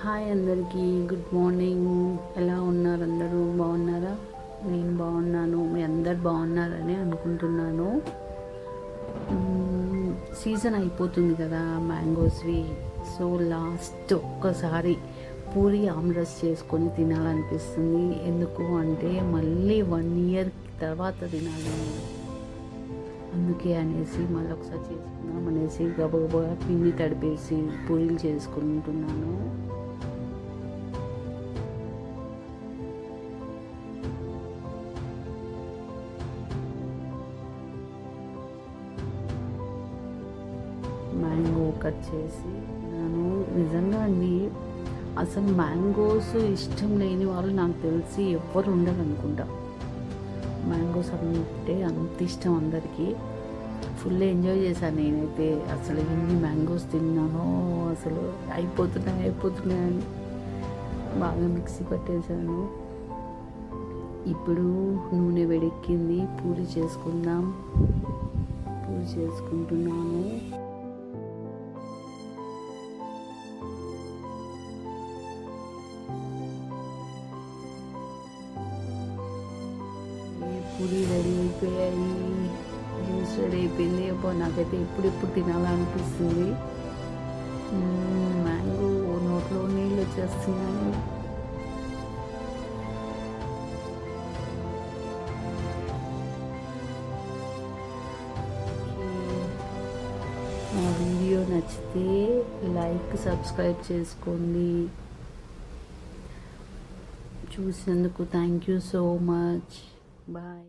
Hi అందరికీ, good morning. ఎలా ఉన్నారు? అందరూ బాగున్నారా? నేను బాగున్నాను. మీ అందరు బాగున్నారని అనుకుంటున్నాను. సీజన్ అయిపోతుంది కదా మ్యాంగోస్వి. సో లాస్ట్ ఒక్కసారి పూరి ఆమ్రస్ చేసుకొని తినాలనిపిస్తుంది. ఎందుకు అంటే మళ్ళీ 1 ఇయర్ తర్వాత తినాలి. అందుకే అనేసి మళ్ళీ ఒకసారి చేసుకుందాం అనేసి గబగబా పిండి తడిపేసి పూరీలు చేసుకుంటున్నాను. మ్యాంగో కట్ చేసి నేను నిజంగా అండి, అసలు మ్యాంగోస్ ఇష్టం లేని వాళ్ళు నాకు తెలిసి ఎవ్వరు ఉండరు అనుకుంటా. మ్యాంగోస్ అంటే అంత ఇష్టం అందరికీ. ఫుల్ ఎంజాయ్ చేశాను నేనైతే. అసలు ఎన్ని మ్యాంగోస్ తిన్నానో, అసలు అయిపోతున్నాయని బాగా మిక్సీ పట్టేశాను. ఇప్పుడు నూనె వేడెక్కింది, పూరి చేసుకుంటున్నాను. పూరి రెడీ అయిపోయాయి, జ్యూస్ రెడీ అయిపోయింది. అబ్బో నాకైతే ఇప్పుడు తినాలనిపిస్తుంది. మ్యాంగో నోట్లో నీళ్ళు వచ్చేస్తున్నాయి. నా వీడియో నచ్చితే లైక్, సబ్స్క్రైబ్ చేసుకోండి. చూసినందుకు thank you so much. Bye.